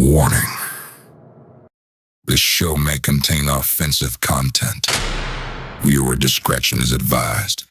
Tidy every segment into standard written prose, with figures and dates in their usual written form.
Warning. This show may contain offensive content. Viewer discretion is advised.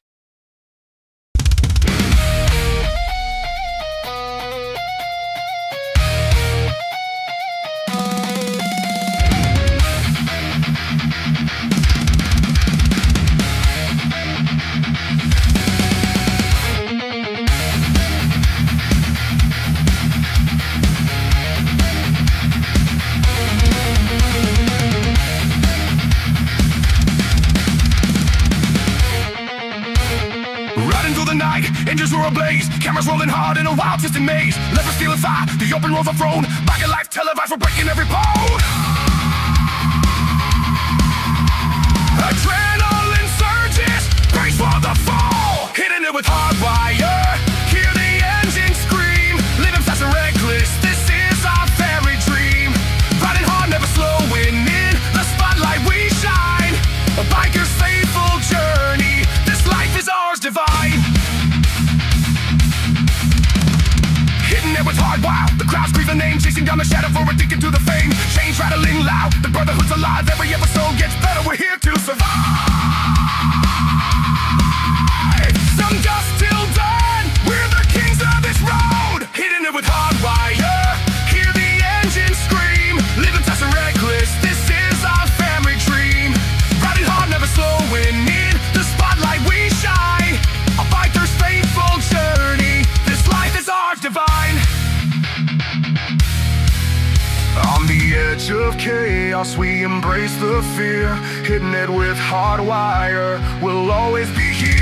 Riding through the night, engines were ablaze, cameras rolling hard in a wild twisted maze. Leopards stealing fire, the open roads are thrown, back in life televised, we're breaking every bone. Adrenaline surges, brace for the fall. Hitting it with HardWire, hear the engine scream. Living fast and reckless, this is our family dream. Riding hard, never slowing in the spotlight we shine. A biker's faithful journey, this life is ours divine. Hitting it with HardWire, the crowd screams the name, chasing down the shadow for addicted to the fame. Chains rattling loud, the brotherhood's alive, every episode gets better, we're here to survive. Some dust till dawn, we're the kings of this road. Hitting it with HardWire, hear the engine scream. Living fast and reckless, this is our family dream. Riding hard, never slowing in the spotlight we shine. A biker's faithful journey, this life is ours divine. On the edge of chaos, we embrace the fear. Hitting it with HardWire, we'll always be here.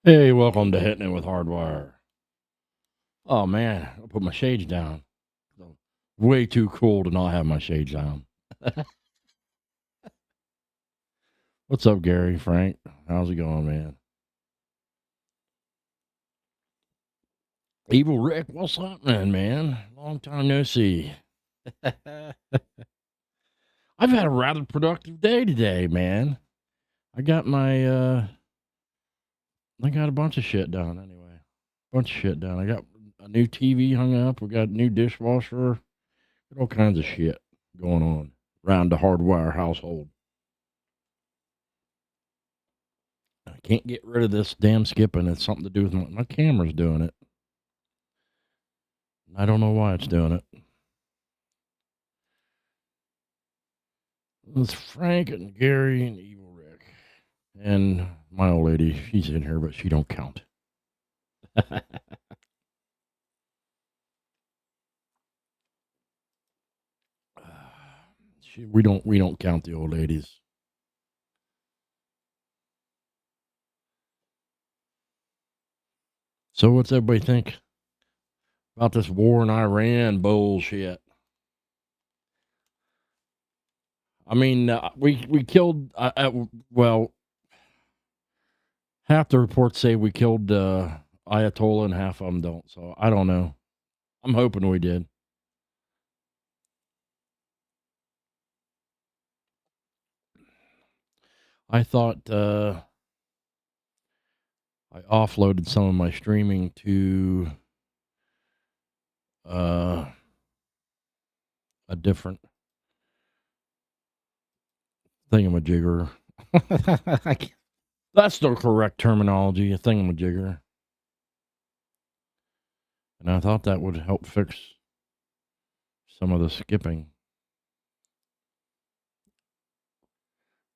Hey, welcome to Hittin' It with HardWire. Oh man, I put my shades down. Way too cool to not have my shades down. What's up, Gary, Frank? How's it going, man? Evil Rick, what's happening, man? Long time no see. I've had a rather productive day today, man. I got a bunch of shit done anyway. I got a new TV hung up. We got a new dishwasher. Got all kinds of shit going on around the HardWire household. I can't get rid of this damn skipping. It's something to do with my camera's doing it. I don't know why it's doing it. It's Frank and Gary and Evil Rick. And my old lady, she's in here, but she don't count. We don't count the old ladies. So what's everybody think about this war in Iran bullshit? I mean, we killed well, half the reports say we killed Ayatollah and half of them don't. So I don't know. I'm hoping we did. I thought I offloaded some of my streaming to a different thingamajigger. That's the correct terminology, a thingamajigger. And I thought that would help fix some of the skipping.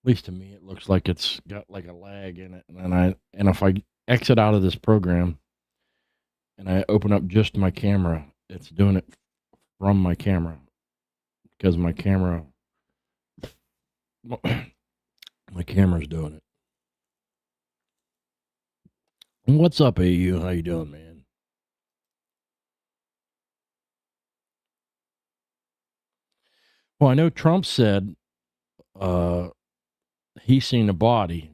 At least to me, it looks like it's got like a lag in it. And if I exit out of this program and I open up just my camera, it's doing it from my camera because my camera's doing it. What's up, AU? How you doing, man? Well, I know Trump said he's seen a body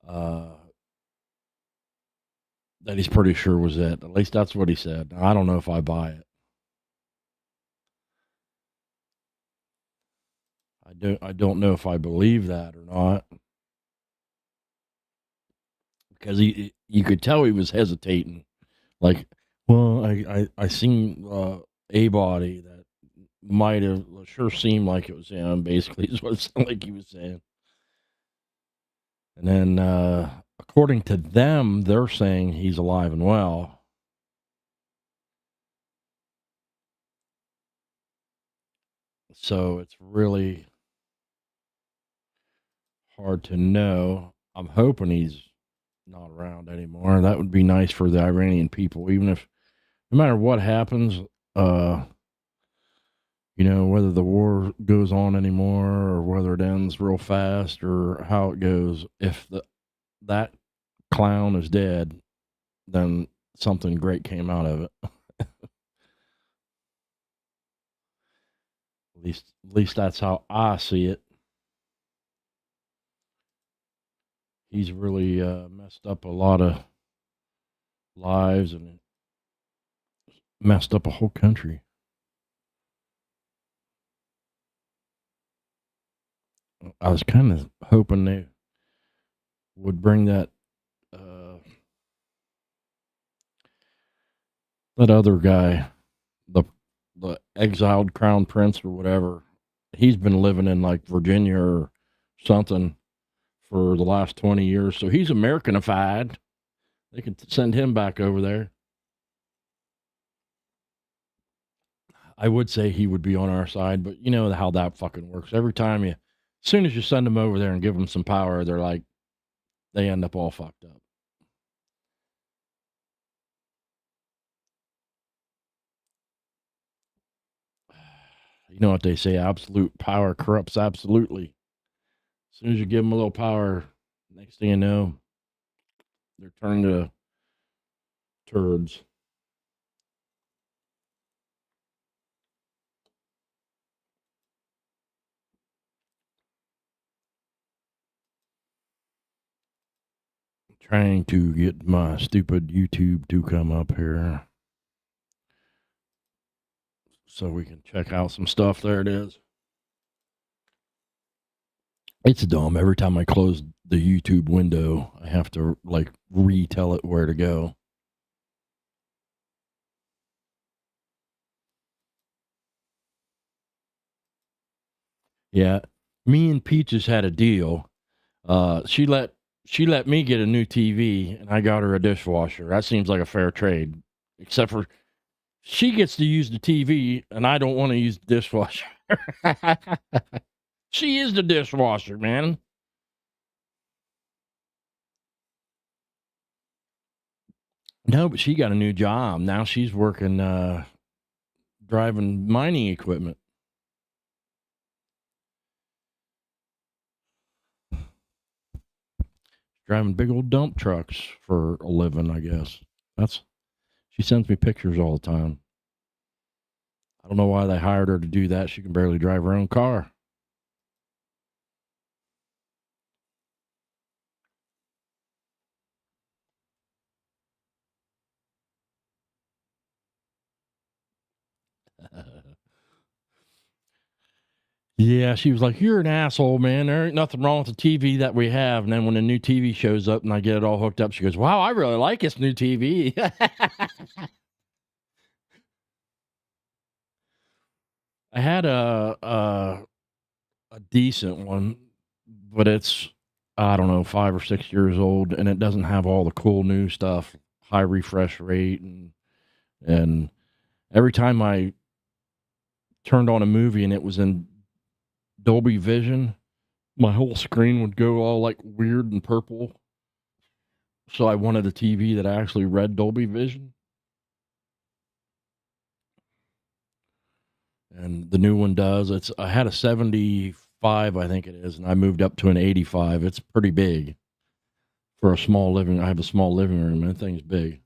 that he's pretty sure was it. At least that's what he said. Now, I don't know if I buy it. I don't know if I believe that or not, because you could tell he was hesitating. Like, well, I seen a body that might have sure seemed like it was him. Basically, is what it sounded like he was saying. And then, according to them, they're saying he's alive and well. So it's really hard to know. I'm hoping he's not around anymore. That would be nice for the Iranian people, even if, no matter what happens, whether the war goes on anymore or whether it ends real fast or how it goes, if that clown is dead, then something great came out of it. At least that's how I see it. He's really messed up a lot of lives and messed up a whole country. I was kind of hoping they would bring that other guy, the exiled crown prince or whatever. He's been living in like Virginia or something for the last 20 years, so he's Americanified. They can send him back over there. I would say he would be on our side, but you know how that fucking works. Every time as soon as you send them over there and give them some power, they end up all fucked up. You know what they say, absolute power corrupts absolutely. As soon as you give them a little power, next thing you know, they're turned to turds. I'm trying to get my stupid YouTube to come up here so we can check out some stuff. There it is. It's dumb. Every time I close the YouTube window, I have to like retell it where to go. Yeah, me and Peaches had a deal. She let me get a new TV, and I got her a dishwasher. That seems like a fair trade, except for she gets to use the TV, and I don't want to use the dishwasher. She is the dishwasher, man. No, but she got a new job. Now she's working, driving mining equipment. Driving big old dump trucks for a living, I guess. She sends me pictures all the time. I don't know why they hired her to do that. She can barely drive her own car. Yeah, she was like, "You're an asshole, man. There ain't nothing wrong with the TV that we have." And then when the new TV shows up and I get it all hooked up, she goes, "Wow, I really like this new TV." I had a decent one, but it's, I don't know, 5 or 6 years old, and it doesn't have all the cool new stuff, high refresh rate, and every time I turned on a movie and it was in Dolby Vision, my whole screen would go all like weird and purple. So I wanted a TV that actually read Dolby Vision. And the new one does. I had a 75, I think it is, and I moved up to an 85. It's pretty big for a small living. I have a small living room, and that thing's big.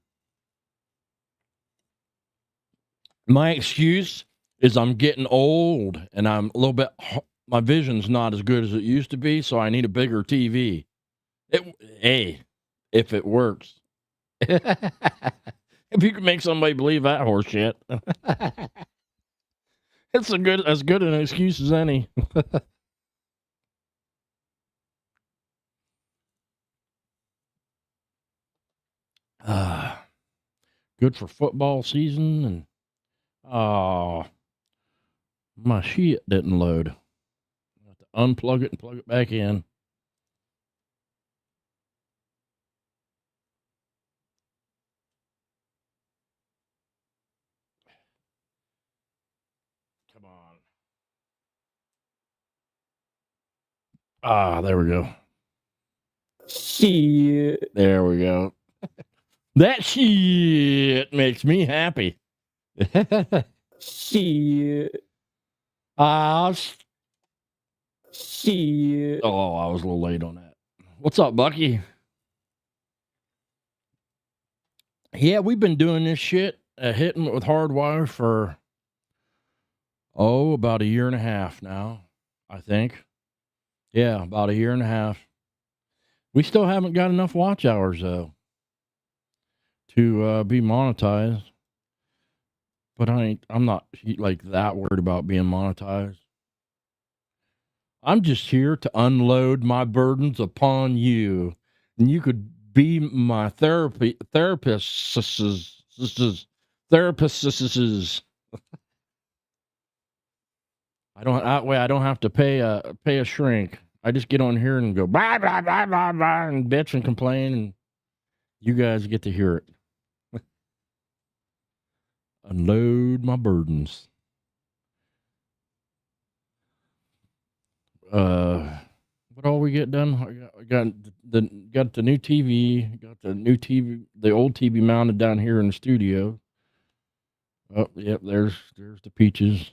My excuse is I'm getting old and I'm a little bit, my vision's not as good as it used to be, so I need a bigger TV. Hey, if it works. If you can make somebody believe that horse shit, it's as good an excuse as any. Good for football season, and my shit didn't load. I have to unplug it and plug it back in. Come on. There we go. Shit. There we go. That shit makes me happy. Shit. Shit. Oh, I was a little late on that. What's up, Bucky? Yeah, we've been doing this shit, Hittin with HardWire for, about a year and a half now, I think. Yeah, about a year and a half. We still haven't got enough watch hours, though, to be monetized. But I'm not like that worried about being monetized. I'm just here to unload my burdens upon you, and you could be my therapist. I don't have to pay a shrink. I just get on here and go blah blah blah blah blah and bitch and complain, and you guys get to hear it. Unload my burdens. What all we get done? I got the new TV. Got the new TV, the old TV mounted down here in the studio. Oh, yep. There's the peaches.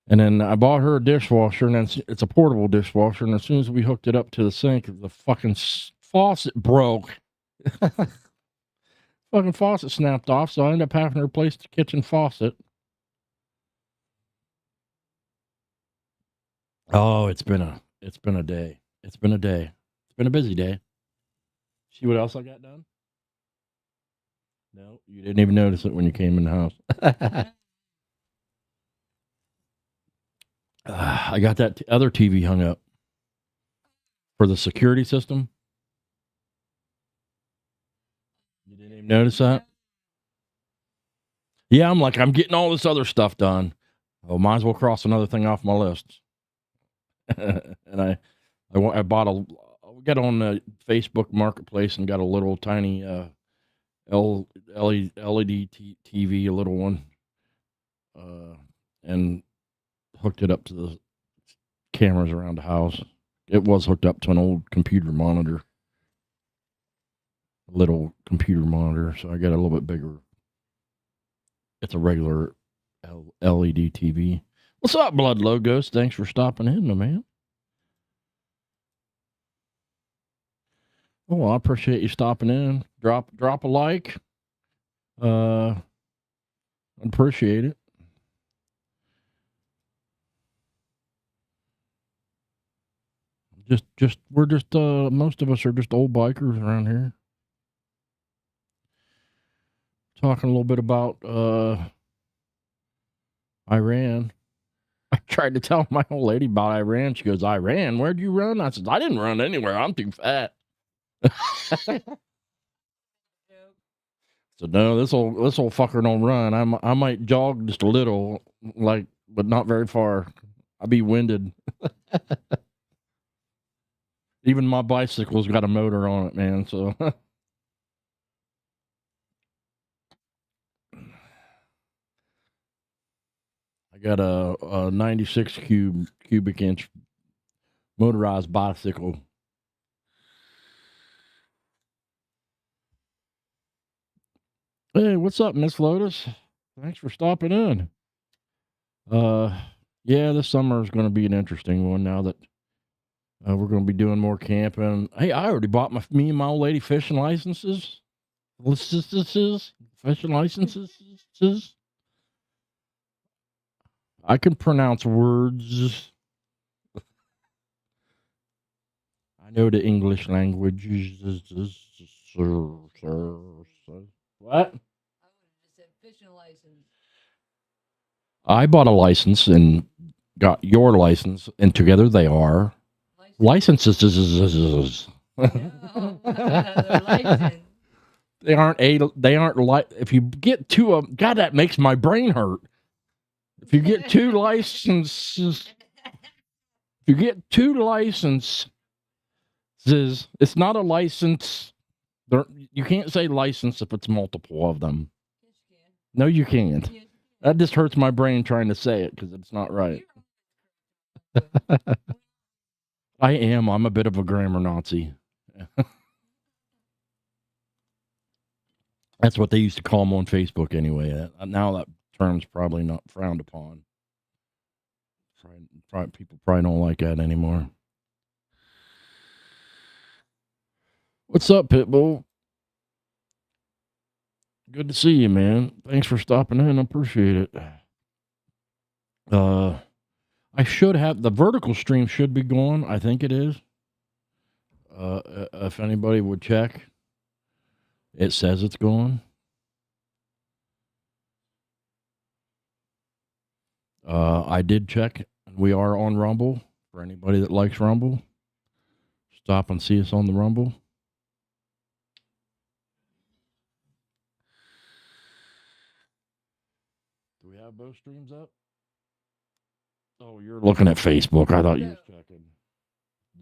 And then I bought her a dishwasher, and then it's a portable dishwasher. And as soon as we hooked it up to the sink, the fucking faucet broke. Fucking faucet snapped off, so I ended up having to replace the kitchen faucet. Oh, it's been a day. It's been a day. It's been a busy day. See what else I got done? No, you didn't even notice it when you came in the house. I got that other TV hung up for the security system. You didn't even notice that? Yeah, I'm getting all this other stuff done. Oh, might as well cross another thing off my list. And I bought we got on the Facebook Marketplace and got a little tiny LED TV, a little one, and hooked it up to the cameras around the house. It was hooked up to an old computer monitor, little computer monitor, so I got a little bit bigger. It's a regular LED TV. What's up, Blood Logos? Thanks for stopping in, my man. Oh, I appreciate you stopping in. Drop a like. Appreciate it. We're just most of us are just old bikers around here. Talking a little bit about Iran. I tried to tell my old lady about Iran. She goes, "Iran? Where'd you run?" I said, "I didn't run anywhere. I'm too fat." So no, this old fucker don't run. I might jog just a little, but not very far. I'll be winded. Even my bicycle's got a motor on it, man. So I got a 96 cubic inch motorized bicycle. Hey, what's up, Miss Lotus? Thanks for stopping in. Yeah, this summer is going to be an interesting one now that we're going to be doing more camping. Hey, I already bought me and my old lady fishing licenses. Fishing licenses. I can pronounce words. I know the English language. What? I bought a license and got your license, and together they are licenses. They aren't if you get two of them, God, that makes my brain hurt. If you get two licenses, it's not a license. You can't say license if it's multiple of them. No, you can't. That just hurts my brain trying to say it because it's not right. I am. I'm a bit of a grammar Nazi. That's what they used to call them on Facebook anyway. Now that term's probably not frowned upon. People probably don't like that anymore. What's up, Pitbull? Good to see you, man. Thanks for stopping in. I appreciate it. I should have the vertical stream should be going. I think it is. If anybody would check, it says it's going. I did check. We are on Rumble. For anybody that likes Rumble, stop and see us on the Rumble. Do we have both streams up? Oh, you're looking at Facebook. I thought you was checking.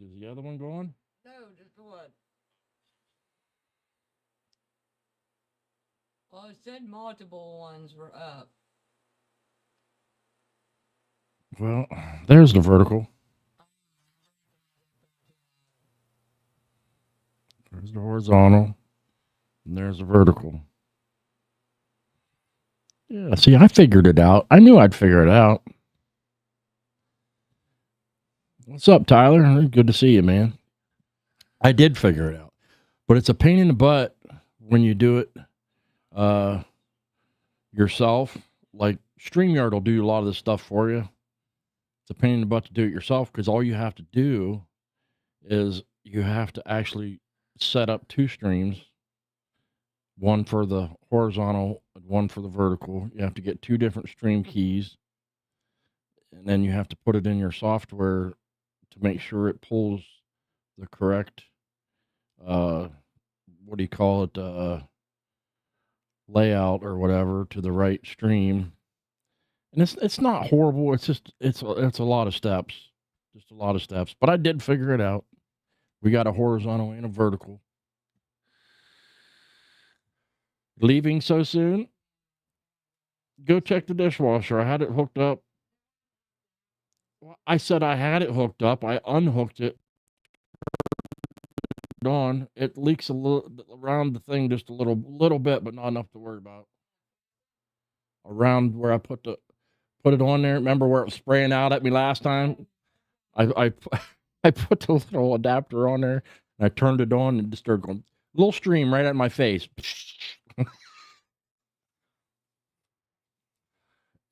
Is the other one going? No, just the one. Well, it said multiple ones were up. Well, there's the vertical. There's the horizontal. And there's the vertical. Yeah, see, I figured it out. I knew I'd figure it out. What's up, Tyler? Good to see you, man. I did figure it out. But it's a pain in the butt when you do it yourself. Like, StreamYard will do a lot of this stuff for you. It's a pain in the butt to do it yourself because all you have to do is you have to actually set up two streams, one for the horizontal and one for the vertical. You have to get two different stream keys, and then you have to put it in your software to make sure it pulls the correct, layout or whatever to the right stream. And it's not horrible. It's just it's a lot of steps, But I did figure it out. We got a horizontal and a vertical. Leaving so soon? Go check the dishwasher. I had it hooked up. I said I had it hooked up. I unhooked it. On. It leaks a little around the thing, just a little bit, but not enough to worry about. Around where I put it on there. Remember where it was spraying out at me last time? I put the little adapter on there and I turned it on and just started going little stream right at my face.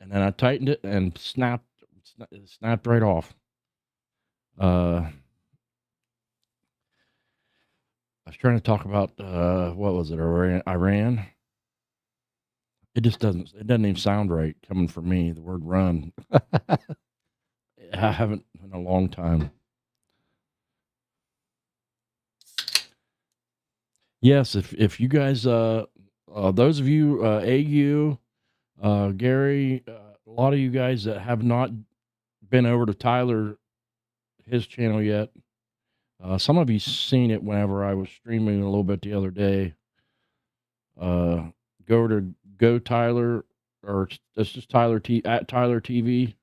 And then I tightened it and snapped right off. I was trying to talk about what was it? Iran. It doesn't even sound right coming from me. The word run. I haven't in a long time. Yes, if you guys, those of you, AU, Gary, a lot of you guys that have not been over to Tyler, his channel yet, some of you seen it whenever I was streaming a little bit the other day. Go to Go Tyler, or it's just Tyler at Tyler TV.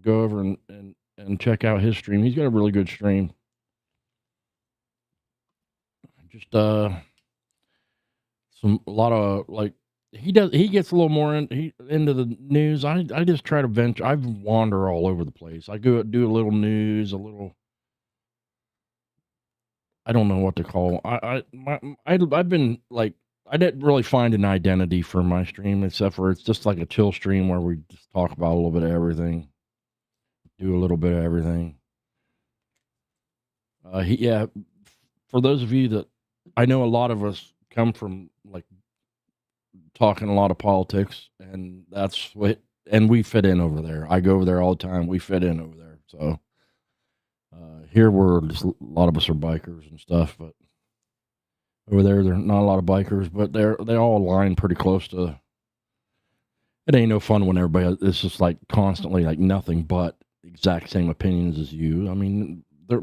Go over and check out his stream. He's got a really good stream. Just a lot of like he gets a little more into the news. I just try to venture. I wander all over the place. I go do a little news, a little. I don't know what to call. I've been like I didn't really find an identity for my stream, except for it's just like a chill stream where we just talk about a little bit of everything, do a little bit of everything. Yeah, for those of you that I know, a lot of us come from like talking a lot of politics, and that's what, and we fit in over there. I go over there all the time. We fit in over there. So here we're just, a lot of us are bikers and stuff, but over there, there are not a lot of bikers, but they all align pretty close to. It ain't no fun when everybody, it's just like constantly like nothing but exact same opinions as you. I mean, they're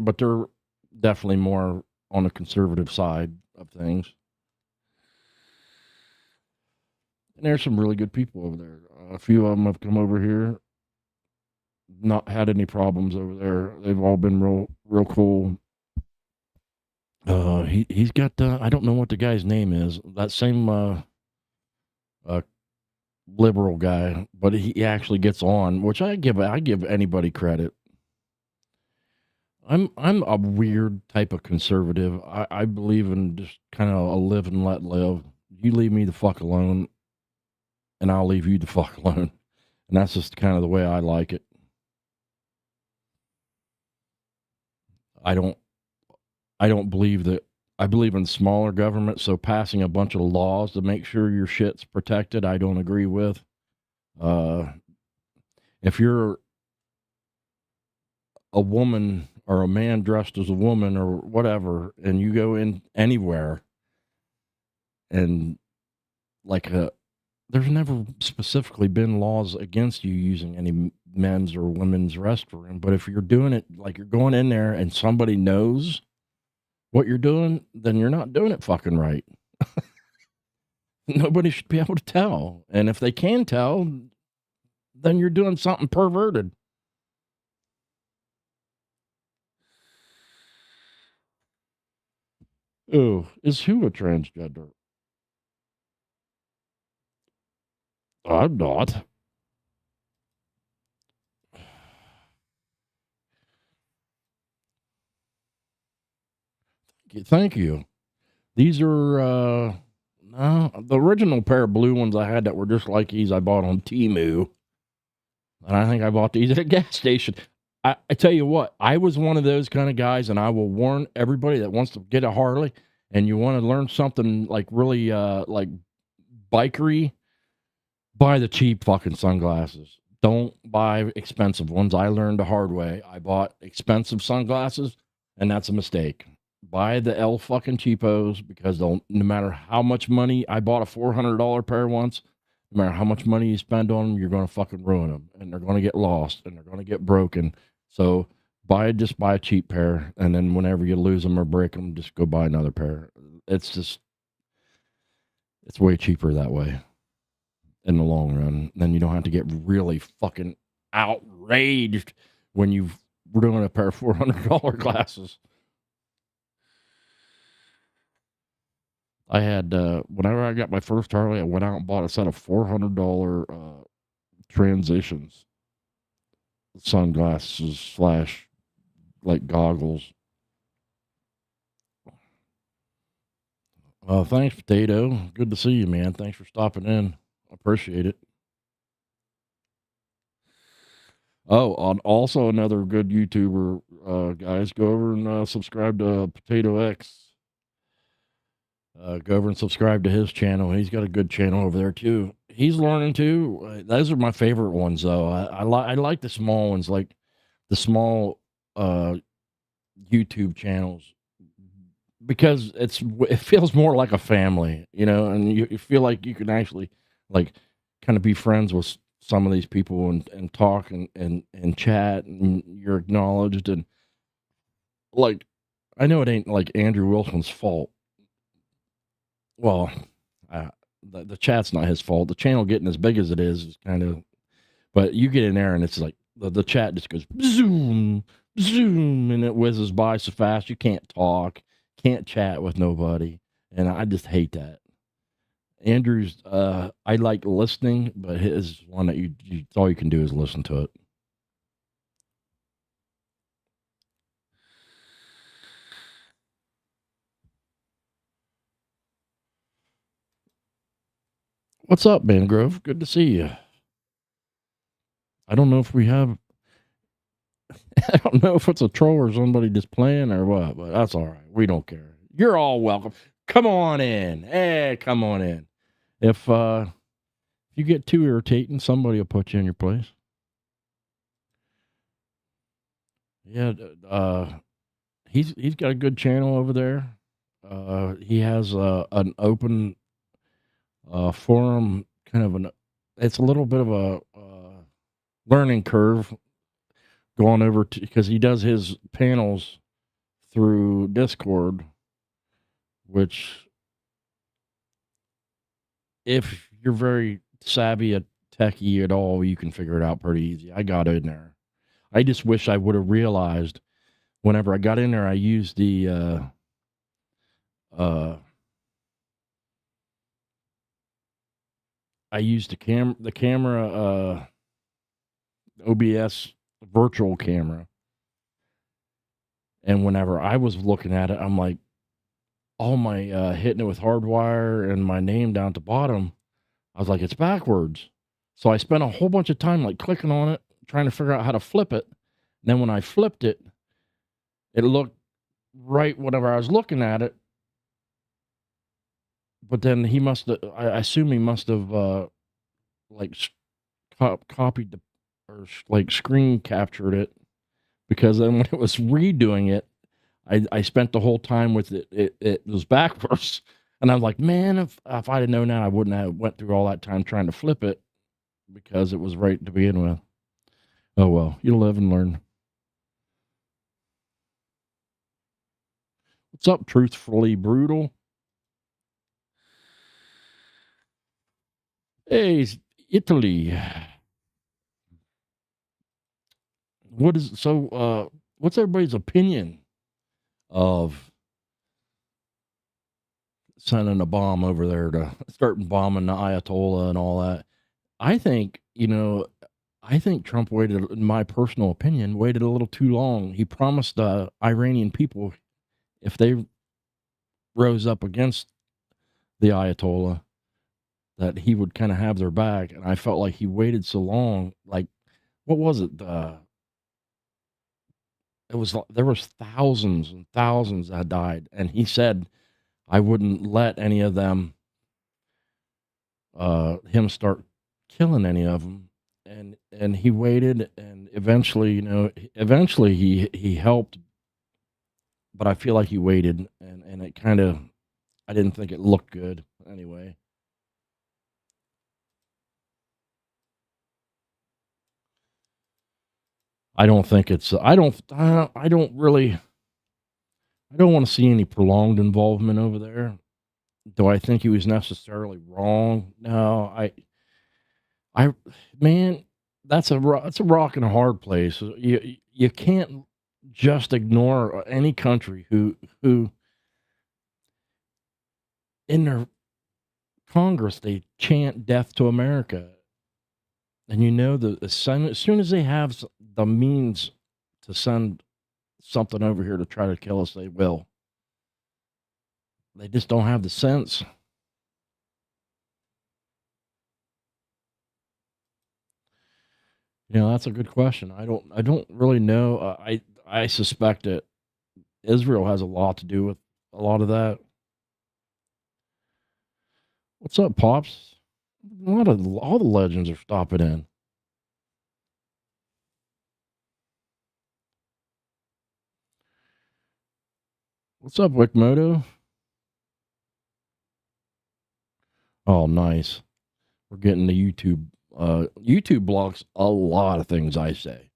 definitely more on the conservative side of things. And there's some really good people over there. A few of them have come over here, not had any problems over there. They've all been real cool. He's got I don't know what the guy's name is. That same liberal guy, but he actually gets on, which I give anybody credit. I'm a weird type of conservative. I believe in just kind of a live and let live. You leave me the fuck alone, and I'll leave you the fuck alone. And that's just kind of the way I like it. I don't believe that. I believe in smaller government, so passing a bunch of laws to make sure your shit's protected, I don't agree with. If you're a woman or a man dressed as a woman or whatever, and you go in anywhere, and like there's never specifically been laws against you using any men's or women's restroom, but if you're doing it, like you're going in there and somebody knows what you're doing, then you're not doing it fucking right. Nobody should be able to tell. And if they can tell, then you're doing something perverted. Oh, is who a transgender? I'm not. Thank you. These are no, the original pair of blue ones I had that were just like these I bought on Temu. And I think I bought these at a gas station. I tell you what, I was one of those kind of guys, and I will warn everybody that wants to get a Harley and you want to learn something like really like bikery, buy the cheap fucking sunglasses. Don't buy expensive ones. I learned the hard way. I bought expensive sunglasses, and that's a mistake. Buy the L fucking cheapos, because they'll, no matter how much money, I bought a $400 pair once. No matter how much money you spend on them, you're going to fucking ruin them, and they're going to get lost, and they're going to get broken. So just buy a cheap pair, and then whenever you lose them or break them, just go buy another pair. It's way cheaper that way in the long run. Then you don't have to get really fucking outraged when you've ruined a pair of $400 glasses. I had, whenever I got my first Harley, I went out and bought a set of $400 Transitions sunglasses slash like goggles. Thanks, Potato. Good to see you, man. Thanks for stopping in. Appreciate it. Oh, also another good YouTuber, guys, go over and subscribe to Potato X. Go over and subscribe to his channel. He's got a good channel over there too. He's learning too. Those are my favorite ones, though. I like the small ones, like the small YouTube channels, because it feels more like a family, and you feel like you can actually like kind of be friends with some of these people and talk and chat, and you're acknowledged, and like I know it ain't like Andrew Wilson's fault. Well, the chat's not his fault. The channel getting as big as it is kind of, but you get in there and it's like the chat just goes zoom, zoom, and it whizzes by so fast you can't talk, can't chat with nobody, and I just hate that. Andrew's, I like listening, but his one that you all you can do is listen to it. What's up, Mangrove? Good to see you. I don't know if we have. I don't know if it's a troll or somebody just playing or what, but that's all right. We don't care. You're all welcome. Come on in. Hey, come on in. If you get too irritating, somebody will put you in your place. Yeah, he's got a good channel over there. He has an open forum, kind of an. It's a little bit of a learning curve going over to, because he does his panels through Discord, which, if you're very savvy at techie at all, you can figure it out pretty easy. I got in there. I just wish I would have realized whenever I got in there, I used the camera OBS virtual camera, and whenever I was looking at it, I'm like, all my hitting it with HardWire and my name down at the bottom, I was like, it's backwards. So I spent a whole bunch of time like clicking on it, trying to figure out how to flip it. And then when I flipped it, it looked right whenever I was looking at it. But then he must have, I assume he must have like copied the, or like screen captured it, because then when it was redoing it, I spent the whole time with it. It was backwards. And I'm like, man, if I'd have known that, I wouldn't have went through all that time trying to flip it, because it was right to begin with. Oh, well, you live and learn. What's up, Truthfully Brutal? Hey, Italy. What's everybody's opinion of sending a bomb over there to start bombing the Ayatollah and all that? I think Trump waited, in my personal opinion, waited a little too long. He promised the Iranian people, if they rose up against the Ayatollah, that he would kind of have their back. And I felt like he waited so long. Like, what was it? There was thousands and thousands that died, and he said, I wouldn't let any of them, him start killing any of them. And he waited, and eventually he helped, but I feel like he waited, and it kind of, I didn't think it looked good anyway. I don't think it's, I don't want to see any prolonged involvement over there. Do I think he was necessarily wrong? No, man, that's a rock and a hard place. You can't just ignore any country who in their Congress they chant death to America, and as soon as they have the means to send something over here to try to kill us, they will. They just don't have the sense. That's a good question. I don't really know. I suspect that Israel has a lot to do with a lot of that. What's up, Pops? All the legends are stopping in. What's up, Wickmoto? Oh, nice. We're getting the YouTube. YouTube blocks a lot of things I say.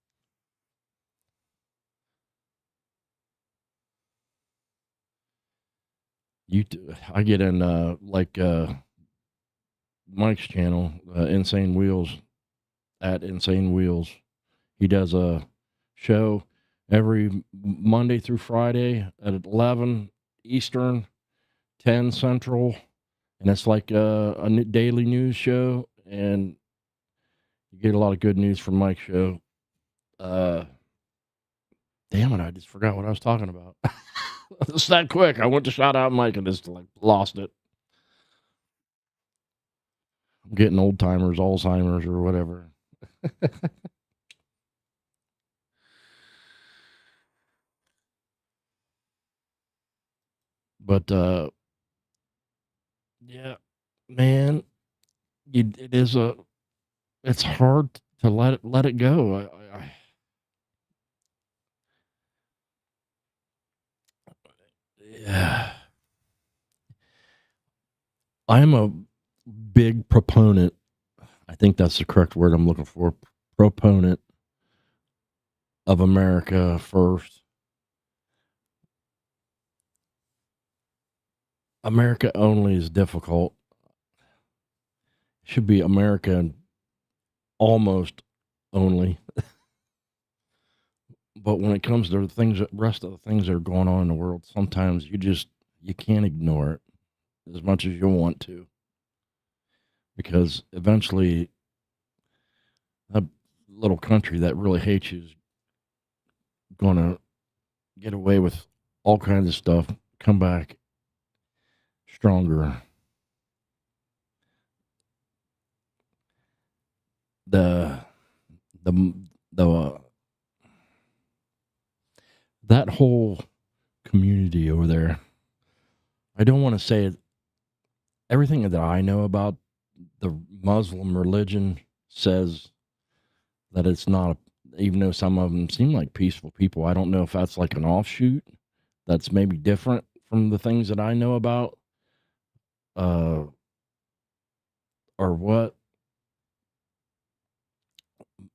I get in Mike's channel, Insane Wheels, at Insane Wheels. He does a show every Monday through Friday at 11 Eastern, 10 Central, and it's like a daily news show, and you get a lot of good news from Mike's show. Damn it, I just forgot what I was talking about. It's that quick. I went to shout out Mike and just like lost it. I'm getting old timers, Alzheimer's, or whatever. But yeah, man, it's hard to let it go. Yeah, I'm a big proponent. I think that's the correct word I'm looking for. Proponent of America first. America only is difficult. Should be America almost only. But when it comes to the rest of the things that are going on in the world, sometimes you can't ignore it as much as you want to, because eventually that little country that really hates you is going to get away with all kinds of stuff, come back stronger. The the the that whole community over there. I don't want to say it. Everything that I know about the Muslim religion says that it's not, even though some of them seem like peaceful people. I don't know if that's like an offshoot that's maybe different from the things that I know about, or what.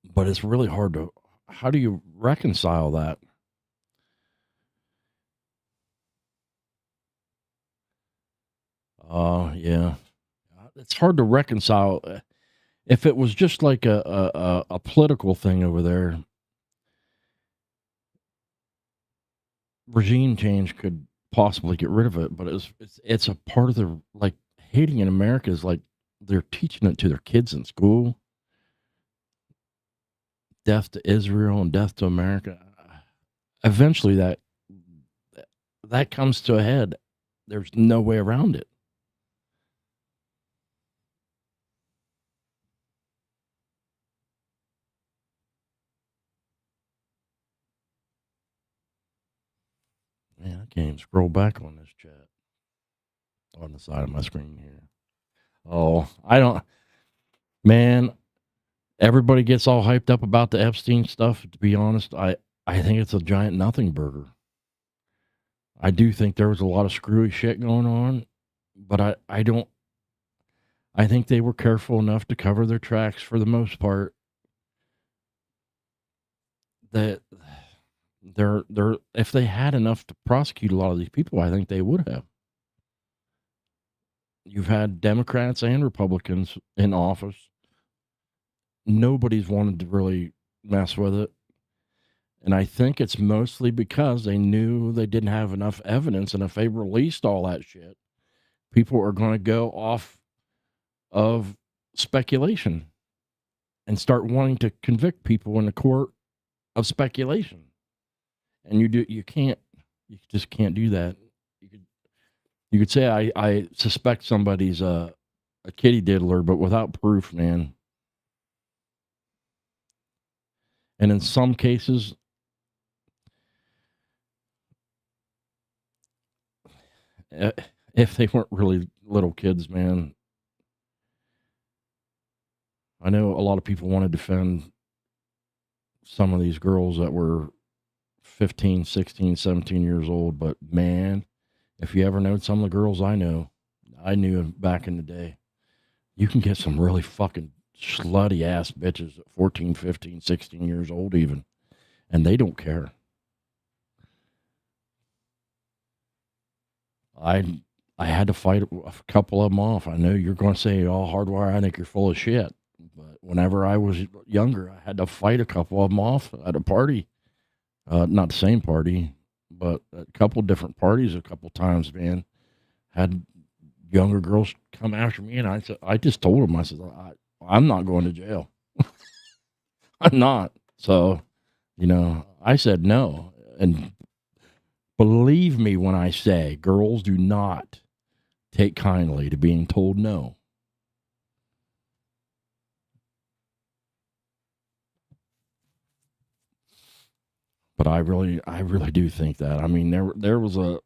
But it's really hard to. How do you reconcile that? Yeah, it's hard to reconcile. If it was just like a political thing over there, regime change could possibly get rid of it. But it's a part of the, like, hating in America is like they're teaching it to their kids in school. Death to Israel and death to America. Eventually, that comes to a head. There's no way around it. Man, I can't even scroll back on this chat on the side of my screen here. Oh, I don't. Man, everybody gets all hyped up about the Epstein stuff. To be honest, I think it's a giant nothing burger. I do think there was a lot of screwy shit going on, but I don't. I think they were careful enough to cover their tracks for the most part. That they're if they had enough to prosecute a lot of these people, I think they would have. You've had Democrats and Republicans in office. Nobody's wanted to really mess with it. And I think it's mostly because they knew they didn't have enough evidence. And if they released all that shit, people are going to go off of speculation and start wanting to convict people in the court of speculation. And you just can't do that. You could say I suspect somebody's a kitty diddler, but without proof, man. And in some cases, if they weren't really little kids, man, I know a lot of people want to defend some of these girls that were 15, 16, 17 years old, but man, if you ever know some of the girls I knew back in the day, you can get some really fucking slutty ass bitches at 14, 15, 16 years old even, and they don't care. I had to fight a couple of them off. I know you're going to say, "Oh, HardWire, I think you're full of shit." But whenever I was younger, I had to fight a couple of them off at a party. Not the same party, but a couple different parties a couple times, man. Had younger girls come after me, and I just told them, I said, I'm not going to jail. I'm not. So, I said no. And believe me when I say girls do not take kindly to being told no. But I really do think that. I mean, there was the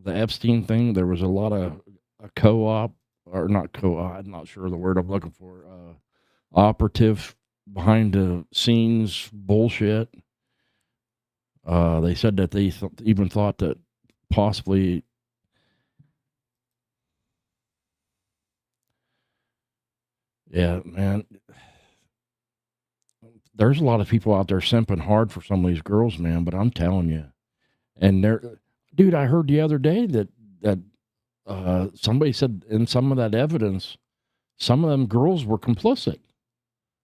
Epstein thing. There was a lot of a co-op, or not co-op. I'm not sure the word I'm looking for. Operative behind the scenes bullshit. They said that they even thought that possibly, yeah, man. There's a lot of people out there simping hard for some of these girls, man. But I'm telling you, and dude, I heard the other day that somebody said in some of that evidence, some of them girls were complicit.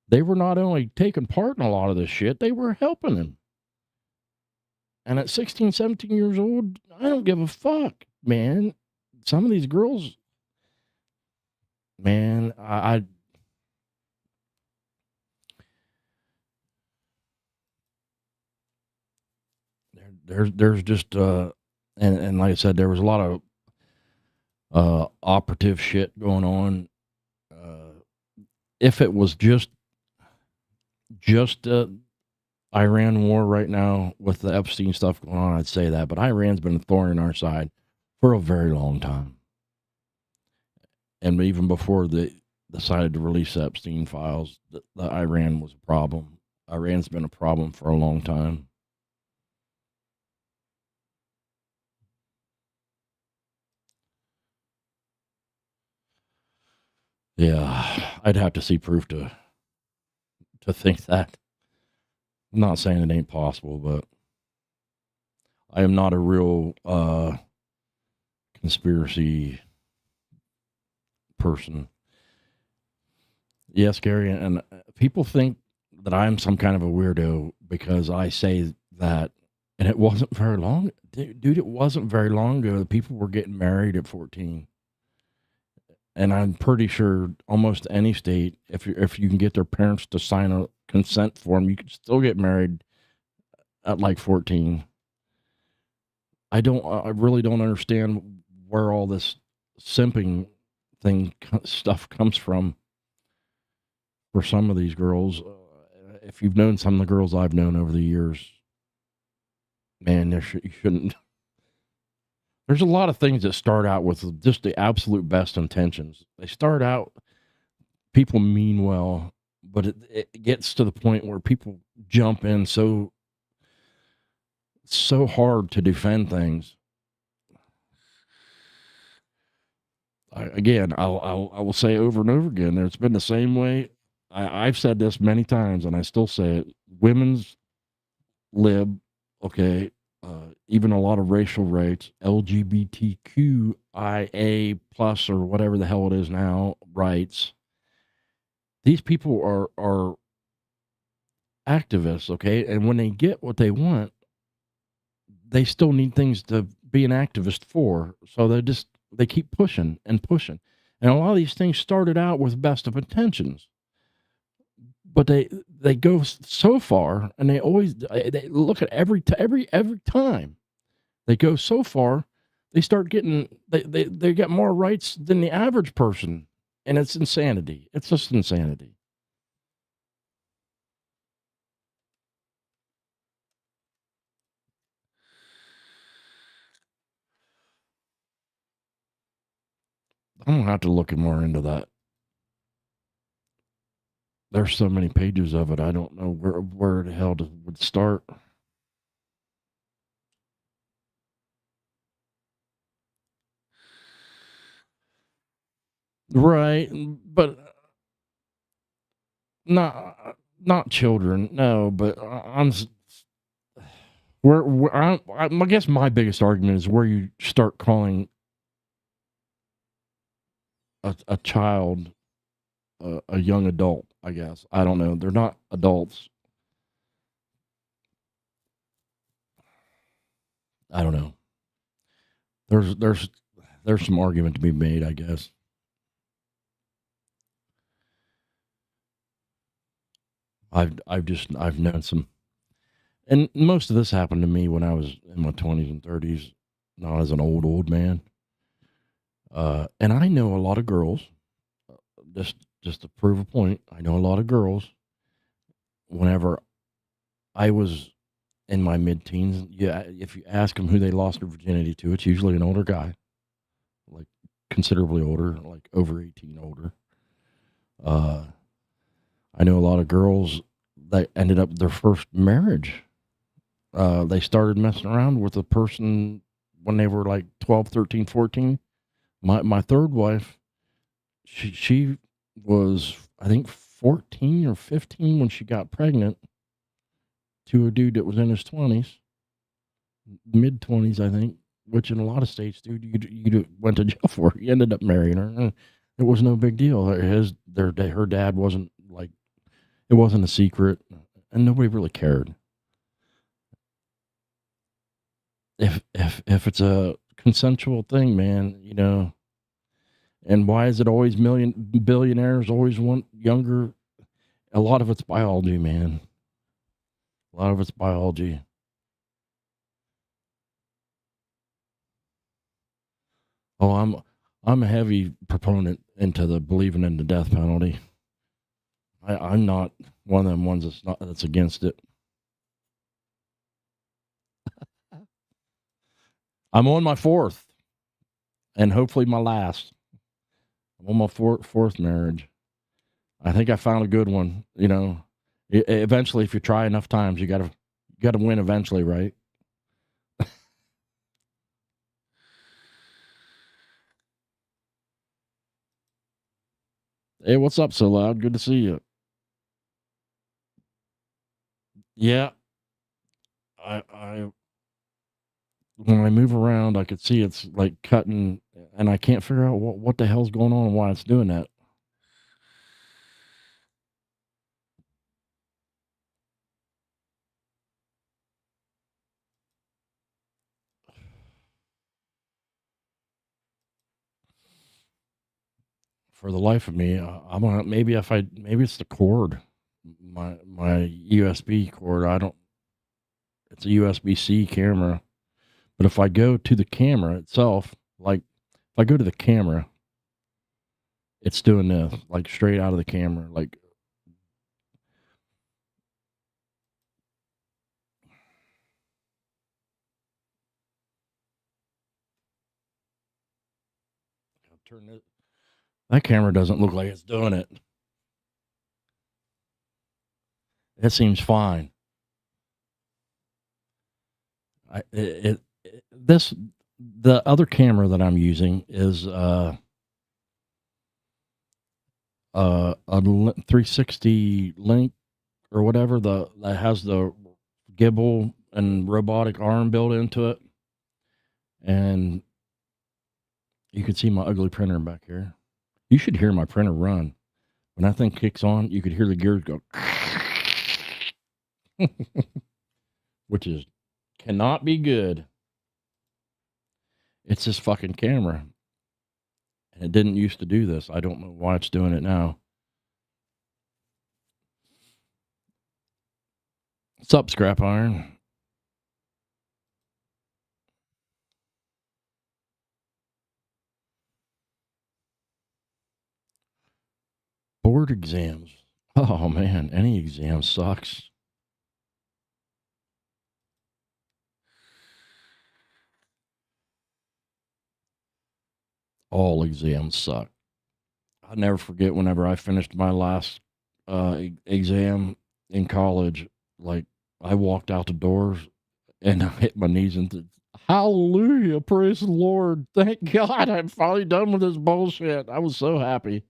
They were not only taking part in a lot of this shit, they were helping him. And at 16, 17 years old, I don't give a fuck, man. Some of these girls, man, there's just and like I said, there was a lot of operative shit going on. If it was just Iran war right now with the Epstein stuff going on, I'd say that. But Iran's been a thorn in our side for a very long time. And even before they decided to release Epstein files, the Iran was a problem. Iran's been a problem for a long time. Yeah, I'd have to see proof to think that. I'm not saying it ain't possible, but I am not a real conspiracy person. Yes, Gary, and people think that I'm some kind of a weirdo because I say that, and it wasn't very long, dude. It wasn't very long ago that people were getting married at 14, and I'm pretty sure almost any state, if you can get their parents to sign a consent form, you can still get married at like 14. I really don't understand where all this simping stuff comes from for some of these girls. If you've known some of the girls I've known over the years, man, you shouldn't. There's a lot of things that start out with just the absolute best intentions. They start out, people mean well, but it gets to the point where people jump in so hard to defend things. I will say over and over again, it's been the same way. I've said this many times, and I still say it. Women's lib, okay, even a lot of racial rights, LGBTQIA plus or whatever the hell it is now, rights. These people are activists, okay, and when they get what they want, they still need things to be an activist for. So they keep pushing and pushing. And a lot of these things started out with best of intentions, but they go so far, and they look at every time they go so far, they start getting, they get more rights than the average person. And it's insanity. It's just insanity. I'm gonna have to look more into that. There's so many pages of it. I don't know where the hell would start. Right, but not children. No, but I guess my biggest argument is where you start calling a child a young adult. I guess I don't know. They're not adults. I don't know. There's some argument to be made, I guess. I've known some, and most of this happened to me when I was in my 20s and 30s, not as an old man. And I know a lot of girls. Just to prove a point, I know a lot of girls. Whenever I was in my mid-teens. Yeah, if you ask them who they lost their virginity to, it's usually an older guy, like considerably older, like over 18 older. I know a lot of girls that ended up their first marriage. They started messing around with a person when they were like 12, 13, 14. My third wife, she was, I think, 14 or 15 when she got pregnant to a dude that was in his 20s, mid 20s, I think, which in a lot of states, dude, you went to jail for. He ended up marrying her. It was no big deal. Her dad wasn't like, it wasn't a secret, and nobody really cared. If it's a consensual thing, man, you know. And why is it always billionaires always want younger? A lot of it's biology, man. A lot of it's biology. Oh, I'm a heavy proponent into the believing in the death penalty. I'm not one of them ones that's against it. I'm on my fourth, and hopefully my last. I'm on my fourth marriage. I think I found a good one. You know, eventually, if you try enough times, you gotta win eventually, right? Hey, what's up, So Loud? Good to see you. Yeah, I when I move around, I could see it's like cutting, and I can't figure out what the hell's going on and why it's doing that. For the life of me, I'm gonna maybe maybe it's the cord, my USB cord. I don't. It's a USB-C camera, but if I go to the camera itself, like if I go to the camera, it's doing this like straight out of the camera, like. I'll turn it. That camera doesn't look like it's doing it. It seems fine. This the other camera that I'm using is a 360 link or whatever that has the gimbal and robotic arm built into it, and you can see my ugly printer back here. You should hear my printer run when that thing kicks on. You could hear the gears go, which is cannot be good. It's this fucking camera, and it didn't used to do this. I don't know why it's doing it now. What's up, Scrap Iron? Board exams. Oh man, any exam sucks. All exams suck. I'll never forget whenever I finished my last exam in college. Like I walked out the doors and I hit my knees and said, "Hallelujah, praise the Lord! Thank God, I'm finally done with this bullshit." I was so happy.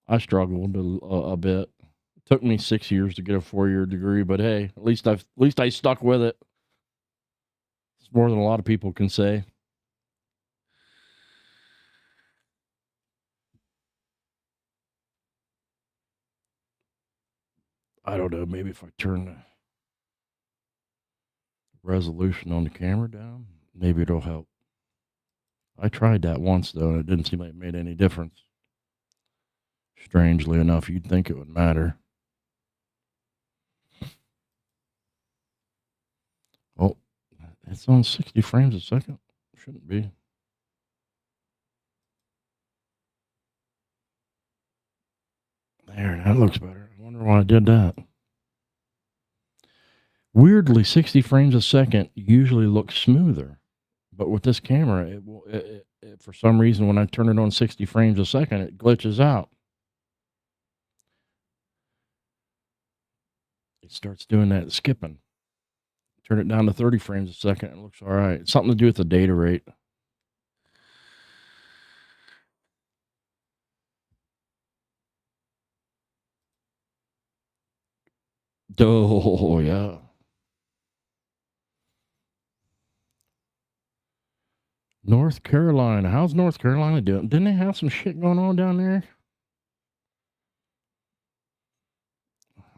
I struggled a bit. It took me 6 years to get a 4-year degree, but hey, at least I stuck with it. It's more than a lot of people can say. I don't know. Maybe if I turn the resolution on the camera down, maybe it'll help. I tried that once though, and it didn't seem like it made any difference. Strangely enough, you'd think it would matter. Oh, it's on 60 frames a second. Shouldn't be. There, that looks better. I wonder why I did that. Weirdly, 60 frames a second usually looks smoother, but with this camera, for some reason, when I turn it on 60 frames a second, it glitches out. It starts doing that skipping. Turn it down to 30 frames a second, it looks all right. It's something to do with the data rate. Oh, yeah. North Carolina. How's North Carolina doing? Didn't they have some shit going on down there?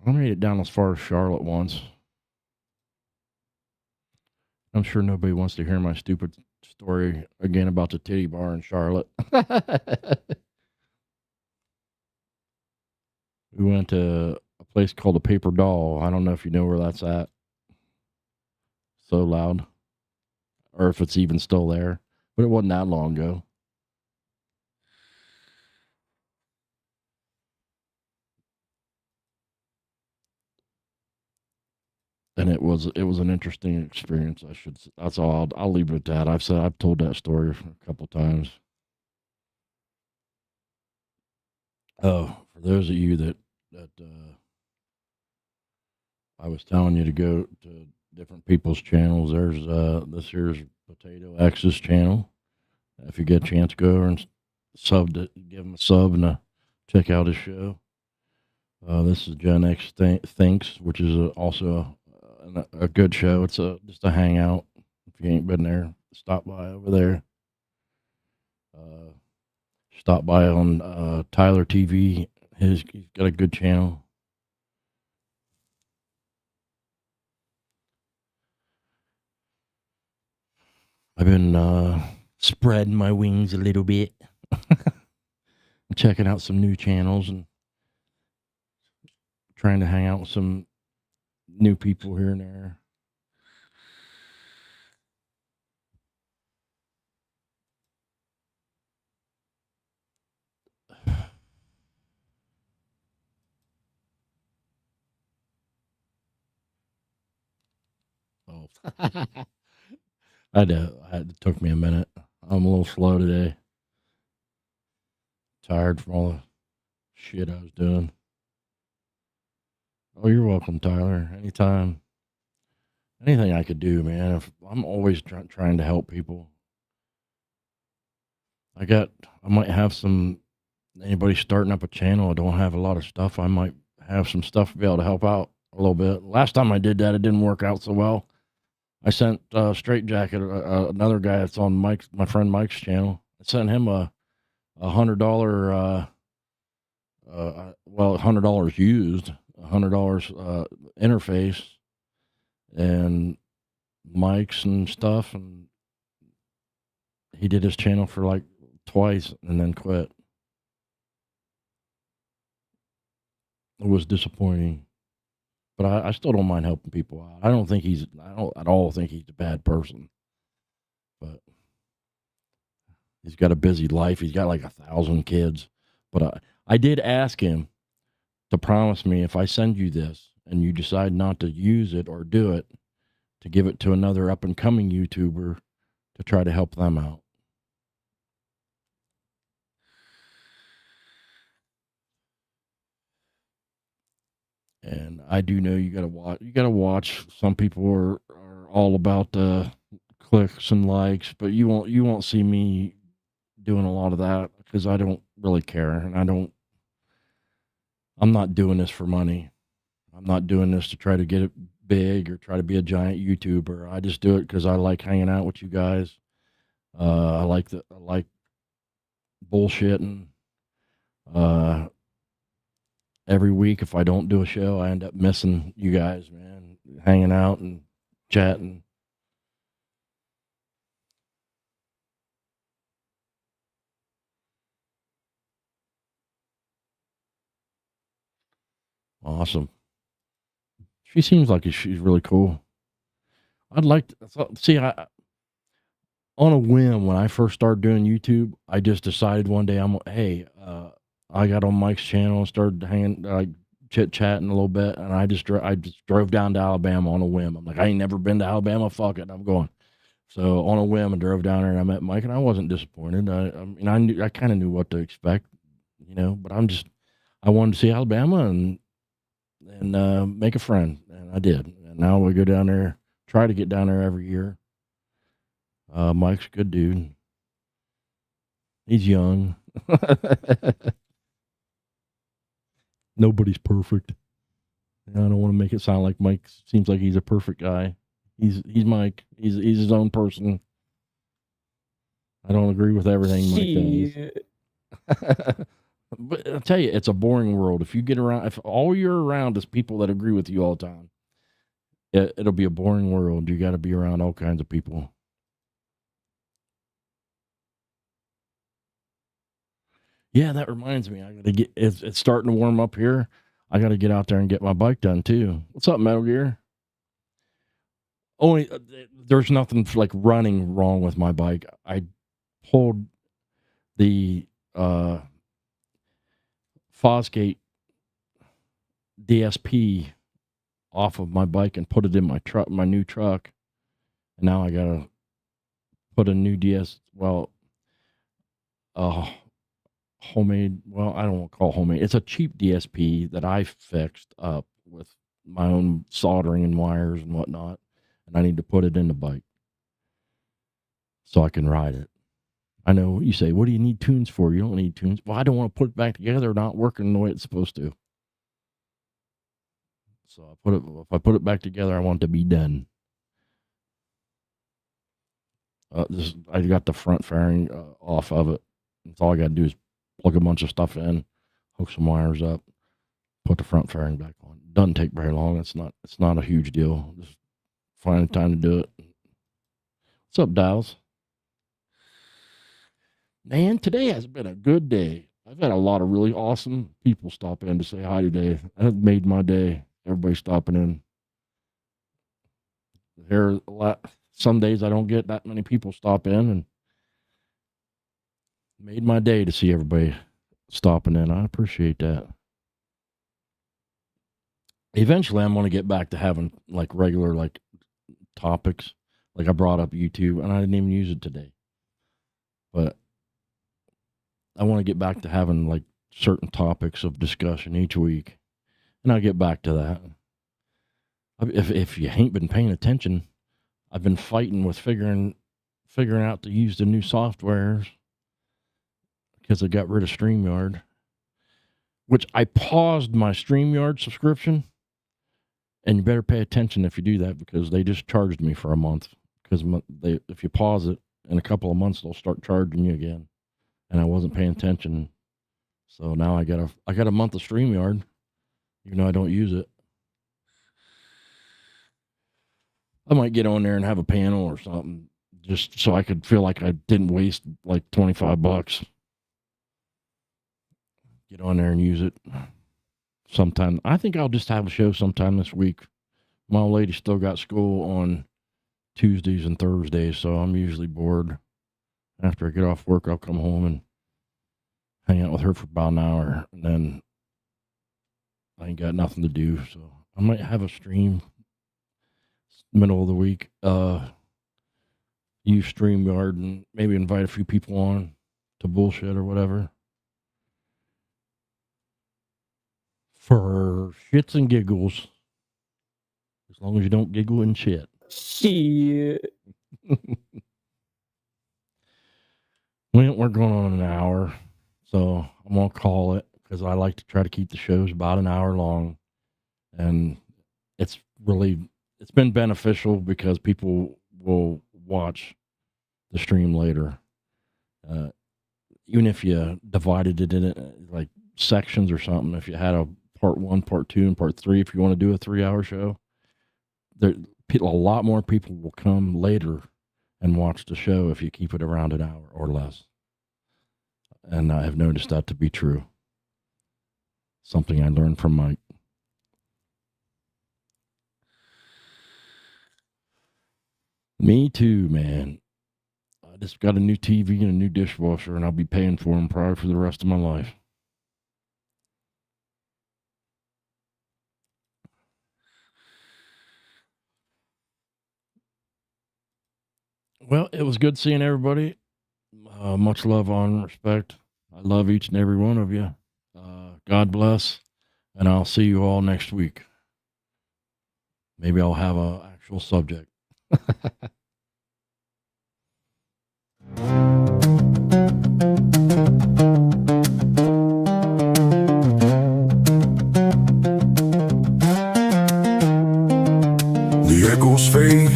I made it down as far as Charlotte once. I'm sure nobody wants to hear my stupid story again about the titty bar in Charlotte. We went to a place called the Paper Doll. I don't know if you know where that's at. So loud. Or if it's even still there. But it wasn't that long ago. And it was an interesting experience. That's all. I'll leave it at that. I've told that story a couple times. Oh, for those of you that I was telling you to go to different people's channels. There's this here's Potato X's channel. If you get a chance, go over and give him a sub and check out his show. This is Gen X Thinks, which is also a good show. It's just a hangout. If you ain't been there, stop by over there. Stop by on Tyler TV. He's got a good channel. I've been spreading my wings a little bit. Checking out some new channels and trying to hang out with some new people here and there. Oh, it took me a minute. I'm a little slow today. Tired from all the shit I was doing. Oh, you're welcome, Tyler. Anytime. Anything I could do, man. I'm always trying to help people. I might have anybody starting up a channel. I don't have a lot of stuff. I might have some stuff to be able to help out a little bit. Last time I did that, it didn't work out so well. I sent Straight Jacket, another guy that's on my friend Mike's channel. I sent him a $100, $100 used, $100 interface and mics and stuff, and he did his channel for like twice and then quit. It was disappointing, but I still don't mind helping people out. I don't at all think he's a bad person, but he's got a busy life. He's got like 1,000 kids, but I did ask him to promise me if I send you this and you decide not to use it or do it, to give it to another up and coming YouTuber to try to help them out. And I do know you gotta watch. Some people are all about clicks and likes, but you won't see me doing a lot of that because I don't really care, and I'm not doing this for money. I'm not doing this to try to get it big or try to be a giant YouTuber. I just do it because I like hanging out with you guys. I like bullshitting. Every week, if I don't do a show, I end up missing you guys, man, hanging out and chatting. Awesome. She seems like she's really cool. I'd like to see. On a whim, when I first started doing YouTube, I just decided one day I got on Mike's channel and started chit-chatting a little bit, and I just drove down to Alabama on a whim. I'm like, I ain't never been to Alabama. Fuck it, I'm going. So on a whim, I drove down there, and I met Mike, and I wasn't disappointed. I mean, I kind of knew what to expect, but I wanted to see Alabama and make a friend, and I did. And now we go down there, try to get down there every year. Mike's a good dude. He's young. Nobody's perfect. I don't want to make it sound like Mike seems like he's a perfect guy. He's Mike. He's his own person. I don't agree with everything Mike does. But I'll tell you, it's a boring world. If all you're around is people that agree with you all the time, it'll be a boring world. You got to be around all kinds of people. Yeah, that reminds me. I gotta get. It's starting to warm up here. I got to get out there and get my bike done too. What's up, Metal Gear? Only there's nothing like running wrong with my bike. I pulled the Fosgate DSP off of my bike and put it in my new truck. And now I gotta put a new homemade. Well, I don't want to call it homemade. It's a cheap DSP that I fixed up with my own soldering and wires and whatnot. And I need to put it in the bike so I can ride it. I know you say, what do you need tunes for? You don't need tunes. Well, I don't want to put it back together, not working the way it's supposed to. So if I put it back together, I want it to be done. I got the front fairing off of it. That's all I got to do is plug a bunch of stuff in, hook some wires up, put the front fairing back on. Doesn't take very long. It's not a huge deal. Just find time to do it. What's up, Dials? Man, today has been a good day. I've had a lot of really awesome people stop in to say hi today. That made my day. Everybody stopping in. Some days I don't get that many people stop in, and made my day to see everybody stopping in. I appreciate that. Eventually, I'm going to get back to having like regular like topics. Like I brought up YouTube, and I didn't even use it today. But I want to get back to having like certain topics of discussion each week, and I'll get back to that. If you ain't been paying attention, I've been fighting with figuring out to use the new softwares because I got rid of StreamYard, which I paused my StreamYard subscription. And you better pay attention if you do that, because they just charged me for a month. Because if you pause it in a couple of months, they'll start charging you again. And I wasn't paying attention, so now I got a month of StreamYard, even though I don't use it. I might get on there and have a panel or something, just so I could feel like I didn't waste like $25. Get on there and use it sometime. I think I'll just have a show sometime this week. My old lady still got school on Tuesdays and Thursdays, so I'm usually bored. After I get off work, I'll come home and hang out with her for about an hour, and then I ain't got nothing to do, so I might have a stream middle of the week. Use StreamYard and maybe invite a few people on to bullshit or whatever. For shits and giggles. As long as you don't giggle and shit. Shit. We're going on an hour, so I'm going to call it, because I like to try to keep the shows about an hour long. And it's been beneficial because people will watch the stream later. Even if you divided it in like sections or something, if you had a part 1, part 2, and part 3, if you want to do a 3-hour show, a lot more people will come later and watch the show if you keep it around an hour or less. And I have noticed that to be true. Something I learned from Mike. Me too, man. I just got a new TV and a new dishwasher, and I'll be paying for them probably for the rest of my life. Well, it was good seeing everybody. Much love, honor, and respect. I love each and every one of you. God bless, and I'll see you all next week. Maybe I'll have an actual subject. The echoes fade,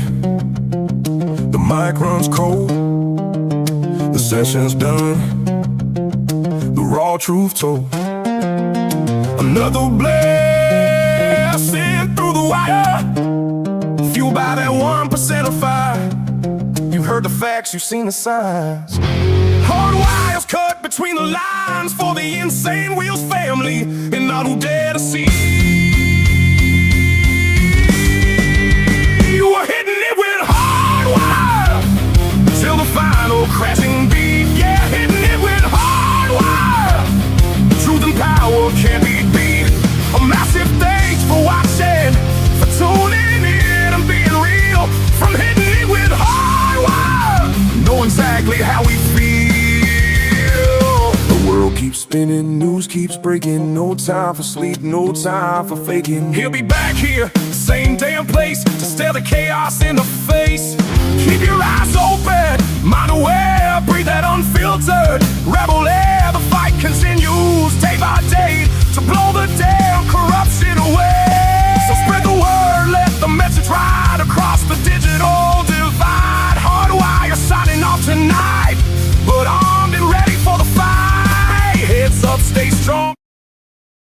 the mic runs cold, the session's done, the raw truth told. Another blessing through the wire, fueled by that 1% of fire. You've heard the facts, you've seen the signs. Hard wires cut between the lines for the insane Wheels family and none who dare to see. We're hitting it with HardWire till the final crashing beat. Yeah, hitting it with HardWire. Truth and power can't be beat. A massive thanks for watching, for tuning in and being real. From hitting it with HardWire, know exactly how we feel. The world keeps spinning, news keeps breaking. No time for sleep, no time for faking. He'll be back here, same damn place, to stare the chaos in the face. Keep your eyes open, mind aware, breathe that unfiltered rebel air. The fight continues day by day to blow the day.